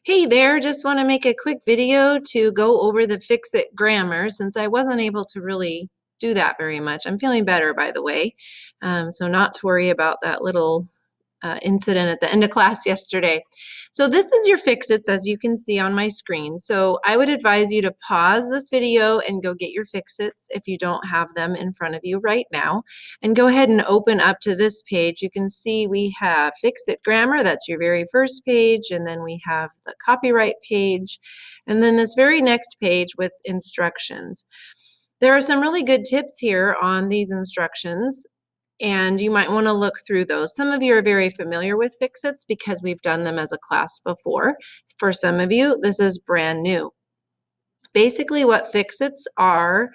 Hey there, just want to make a quick video to go over the Fix-It grammar since I wasn't able to really do that very much. I'm feeling better, by the way, so not to worry about that little incident at the end of class yesterday. So this is your Fix-Its, as you can see on my screen. So I would advise you to pause this video and go get your Fix-Its if you don't have them in front of you right now. And go ahead and open up to this page. You can see we have Fix-It Grammar, that's your very first page, and then we have the copyright page, and then this very next page with instructions. There are some really good tips here on these instructions, and you might want to look through those. Some of you are very familiar with Fix-Its because we've done them as a class before. For some of you, this is brand new. Basically, what Fix-Its are,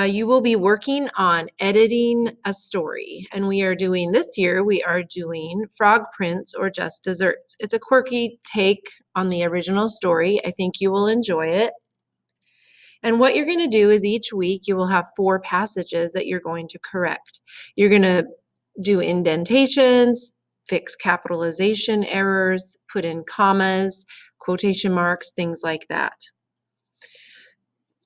you will be working on editing a story. And we are doing this year, we are doing Frog Prince or Just Desserts. It's a quirky take on the original story. I think you will enjoy it. And what you're going to do is each week you will have 4 passages that you're going to correct. You're going to do indentations, fix capitalization errors, put in commas, quotation marks, things like that.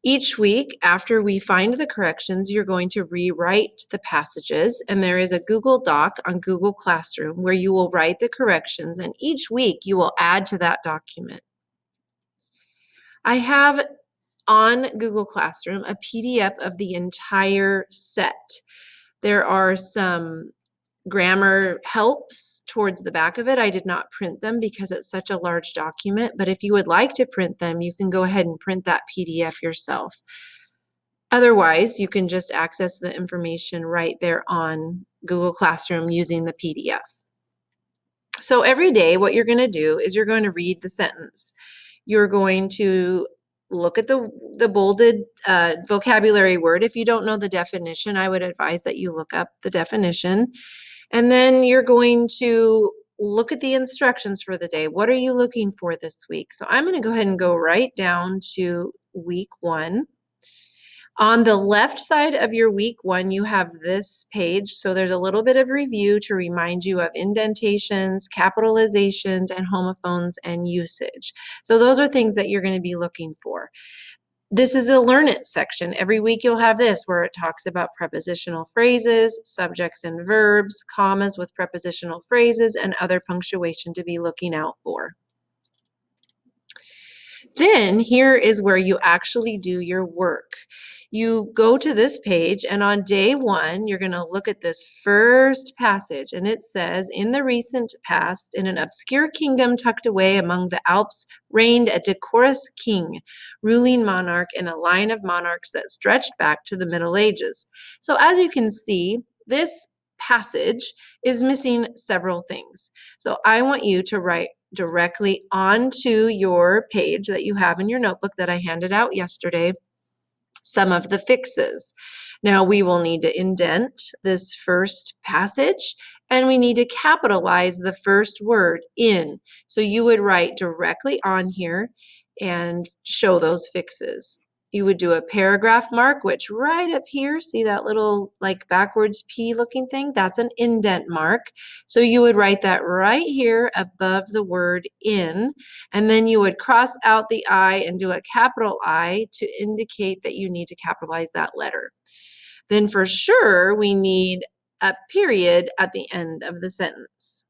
Each week, after we find the corrections, you're going to rewrite the passages, and there is a Google Doc on Google Classroom where you will write the corrections, and each week you will add to that document. I have on Google Classroom a PDF of the entire set. There are some grammar helps towards the back of it. I did not print them because it's such a large document, but if you would like to print them, you can go ahead and print that PDF yourself. Otherwise, you can just access the information right there on Google Classroom using the PDF. So every day, what you're going to do is you're going to read the sentence. You're going to look at the bolded vocabulary word. If you don't know the definition, I would advise that you look up the definition. And then you're going to look at the instructions for the day. What are you looking for this week? So I'm going to go ahead and go right down to week 1. On the left side of your week 1, you have this page. So there's a little bit of review to remind you of indentations, capitalizations, and homophones and usage. So those are things that you're going to be looking for. This is a Learn It section. Every week you'll have this where it talks about prepositional phrases, subjects and verbs, commas with prepositional phrases, and other punctuation to be looking out for. Then here is where you actually do your work. You go to this page, and on day 1, you're going to look at this first passage, and it says, "In the recent past, in an obscure kingdom tucked away among the Alps, reigned a decorous king, ruling monarch in a line of monarchs that stretched back to the Middle Ages." So as you can see, this passage is missing several things. So I want you to write directly onto your page that you have in your notebook that I handed out yesterday some of the fixes. Now we will need to indent this first passage, and we need to capitalize the first word in. So you would write directly on here and show those fixes. You would do a paragraph mark, which right up here, see that little like backwards P looking thing? That's an indent mark. So you would write that right here above the word in, and then you would cross out the I and do a capital I to indicate that you need to capitalize that letter. Then for sure, we need a period at the end of the sentence.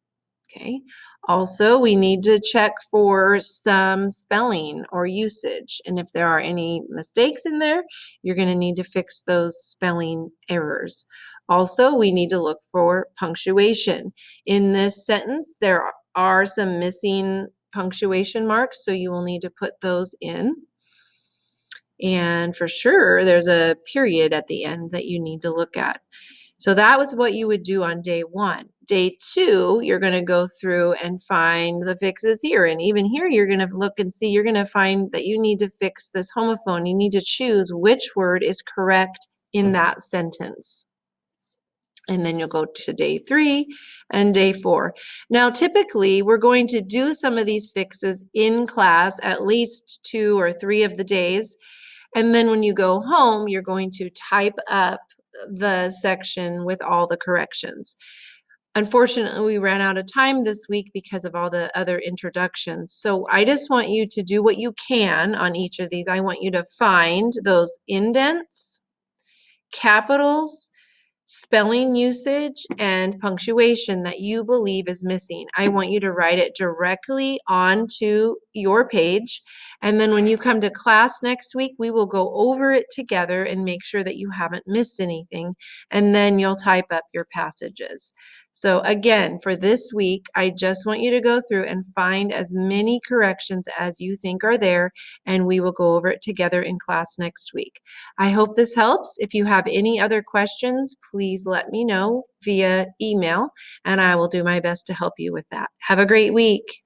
Okay. Also, we need to check for some spelling or usage. And if there are any mistakes in there, you're going to need to fix those spelling errors. Also, we need to look for punctuation. In this sentence, there are some missing punctuation marks, so you will need to put those in. And for sure, there's a period at the end that you need to look at. So that was what you would do on day 1. Day 2, you're going to go through and find the fixes here. And even here, you're going to look and see, you're going to find that you need to fix this homophone. You need to choose which word is correct in that sentence. And then you'll go to day 3 and day 4. Now, typically, we're going to do some of these fixes in class at least 2 or 3 of the days. And then when you go home, you're going to type up the section with all the corrections. Unfortunately, we ran out of time this week because of all the other introductions. So I just want you to do what you can on each of these. I want you to find those indents, capitals, spelling usage, and punctuation that you believe is missing. I want you to write it directly onto your page. And then when you come to class next week, we will go over it together and make sure that you haven't missed anything. And then you'll type up your passages. So again, for this week, I just want you to go through and find as many corrections as you think are there, and we will go over it together in class next week. I hope this helps. If you have any other questions, please let me know via email, and I will do my best to help you with that. Have a great week.